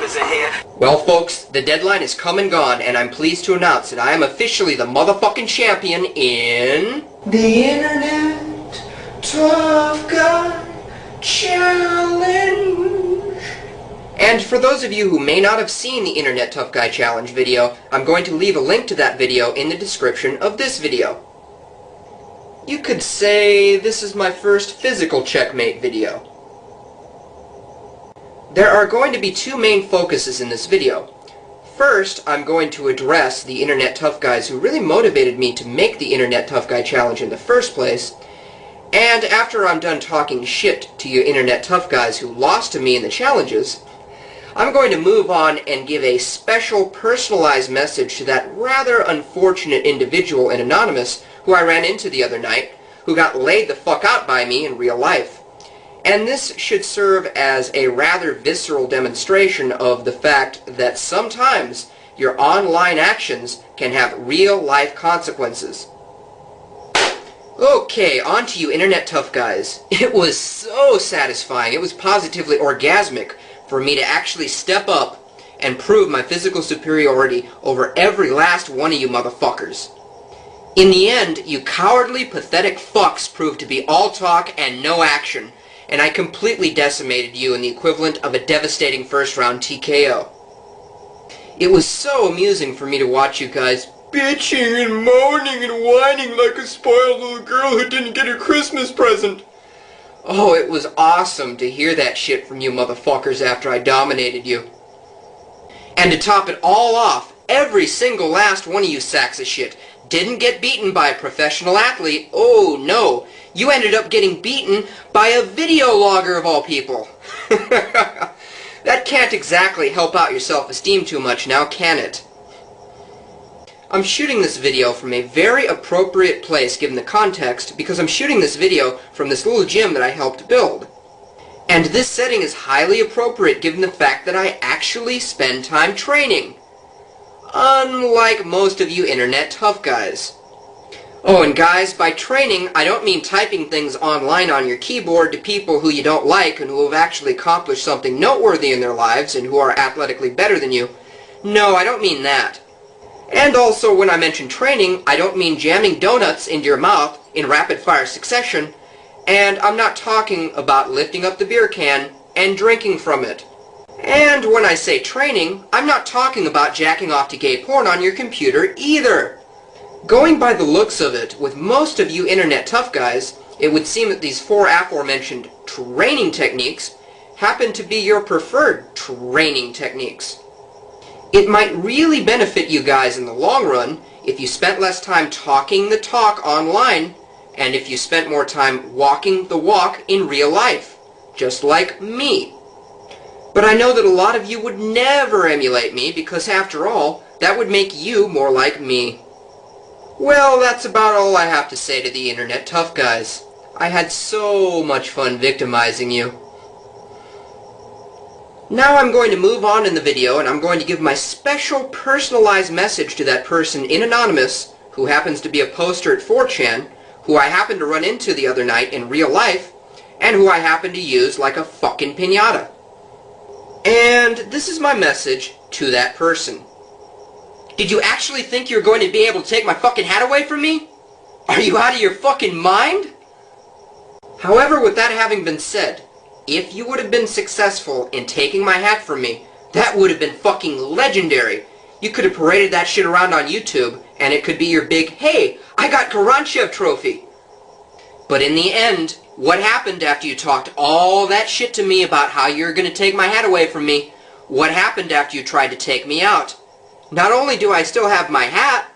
motherfuckers are here. Well, folks, the deadline is come and gone, and I'm pleased to announce that I am officially the motherfucking champion in... the Internet Tough Guy Challenge. And for those of you who may not have seen the Internet Tough Guy Challenge video, I'm going to leave a link to that video in the description of this video. You could say this is my first physical checkmate video. There are going to be two main focuses in this video. First, I'm going to address the Internet Tough Guys who really motivated me to make the Internet Tough Guy Challenge in the first place. And after I'm done talking shit to you Internet Tough Guys who lost to me in the challenges, I'm going to move on and give a special personalized message to that rather unfortunate individual in Anonymous who I ran into the other night, who got laid the fuck out by me in real life. And this should serve as a rather visceral demonstration of the fact that sometimes your online actions can have real-life consequences. Okay, on to you Internet Tough Guys. It was so satisfying, it was positively orgasmic for me to actually step up and prove my physical superiority over every last one of you motherfuckers. In the end, you cowardly, pathetic fucks proved to be all talk and no action, and I completely decimated you in the equivalent of a devastating first-round TKO. It was so amusing for me to watch you guys bitching and moaning and whining like a spoiled little girl who didn't get her Christmas present. Oh, it was awesome to hear that shit from you motherfuckers after I dominated you. And to top it all off, every single last one of you sacks of shit didn't get beaten by a professional athlete. Oh no, you ended up getting beaten by a video logger of all people. That can't exactly help out your self-esteem too much now, can it? I'm shooting this video from a very appropriate place given the context because I'm shooting this video from this little gym that I helped build. And this setting is highly appropriate given the fact that I actually spend time training. Unlike most of you Internet Tough Guys. Oh, and guys, by training, I don't mean typing things online on your keyboard to people who you don't like and who have actually accomplished something noteworthy in their lives and who are athletically better than you. No, I don't mean that. And also, when I mention training, I don't mean jamming donuts into your mouth in rapid-fire succession, and I'm not talking about lifting up the beer can and drinking from it. And when I say training, I'm not talking about jacking off to gay porn on your computer either. Going by the looks of it, with most of you Internet Tough Guys, it would seem that these four aforementioned training techniques happen to be your preferred training techniques. It might really benefit you guys in the long run if you spent less time talking the talk online and if you spent more time walking the walk in real life, just like me. But I know that a lot of you would never emulate me because, after all, that would make you more like me. Well, that's about all I have to say to the Internet Tough Guys. I had so much fun victimizing you. Now I'm going to move on in the video and I'm going to give my special personalized message to that person in Anonymous who happens to be a poster at 4chan, who I happened to run into the other night in real life, and who I happened to use like a fucking piñata. And this is my message to that person. Did you actually think you're going to be able to take my fucking hat away from me? Are you out of your fucking mind? However, with that having been said, if you would have been successful in taking my hat from me, that would have been fucking legendary. You could have paraded that shit around on YouTube, and it could be your big, hey, I got Goronchev trophy. But in the end, what happened after you talked all that shit to me about how you're going to take my hat away from me? What happened after you tried to take me out? Not only do I still have my hat,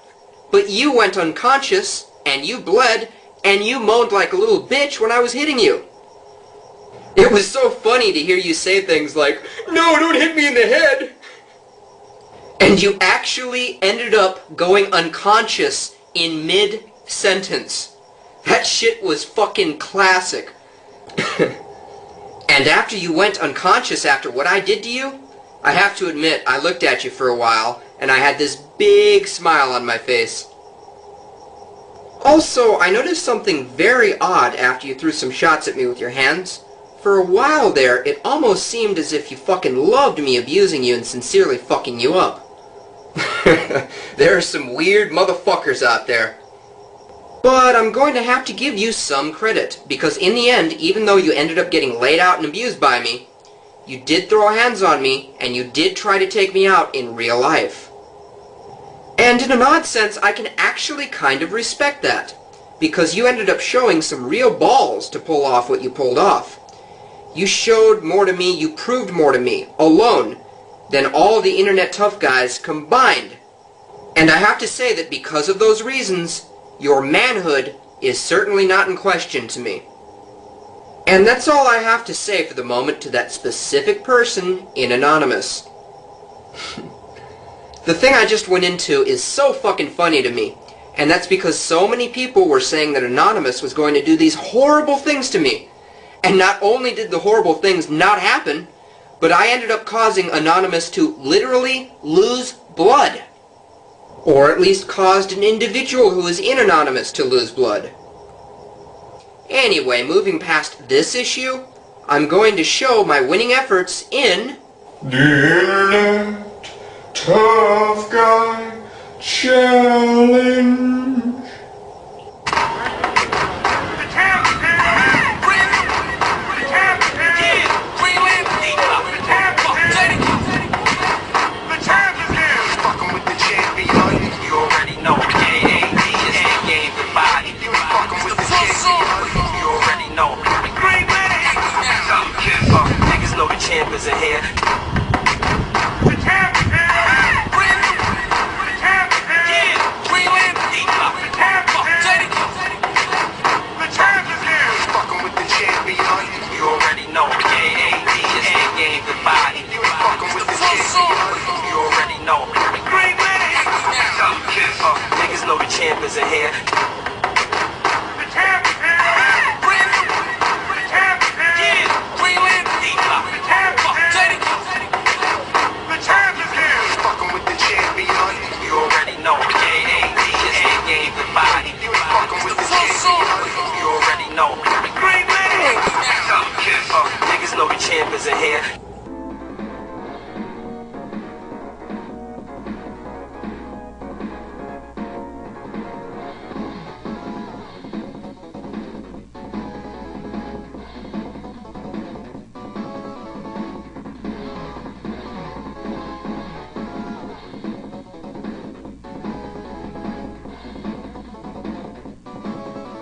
but you went unconscious, and you bled, and you moaned like a little bitch when I was hitting you. It was so funny to hear you say things like, "No, don't hit me in the head!" And you actually ended up going unconscious in mid-sentence. That shit was fucking classic. And after you went unconscious after what I did to you, I have to admit, I looked at you for a while, and I had this big smile on my face. Also, I noticed something very odd after you threw some shots at me with your hands. For a while there, it almost seemed as if you fucking loved me abusing you and sincerely fucking you up. There are some weird motherfuckers out there. But I'm going to have to give you some credit, because in the end, even though you ended up getting laid out and abused by me, you did throw hands on me, and you did try to take me out in real life. And in an odd sense, I can actually kind of respect that, because you ended up showing some real balls to pull off what you pulled off. You showed more to me, you proved more to me, alone, than all the internet tough guys combined. And I have to say that because of those reasons, your manhood is certainly not in question to me. And that's all I have to say for the moment to that specific person in Anonymous. The thing I just went into is so fucking funny to me, and that's because so many people were saying that Anonymous was going to do these horrible things to me. And not only did the horrible things not happen, but I ended up causing Anonymous to literally lose blood. Or at least caused an individual who is in Anonymous to lose blood. Anyway, moving past this issue, I'm going to show my winning efforts in The Internet Tough Guy Challenge. Champions in here. The champions here. Fucking with the champion. You already know. AAD is the game goodbye. You fucking with the champion. You already know. Great man. Niggas know the champions in here. Niggas know the champions in here.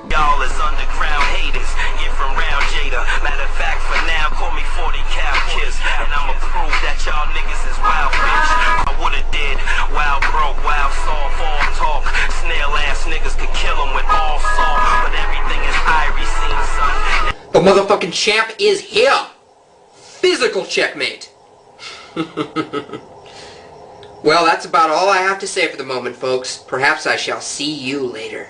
Y'all is underground haters, get from round Jada. Matter of fact, for now, call me 40 cal kiss. And I'ma prove that y'all niggas is wild bitch. I would've did wild broke, wild soft, all talk. Snail ass niggas could kill them with all salt. But everything is Irie seen, son. the motherfucking champ is here! Physical checkmate! Well, that's about all I have to say for the moment, folks. Perhaps I shall see you later.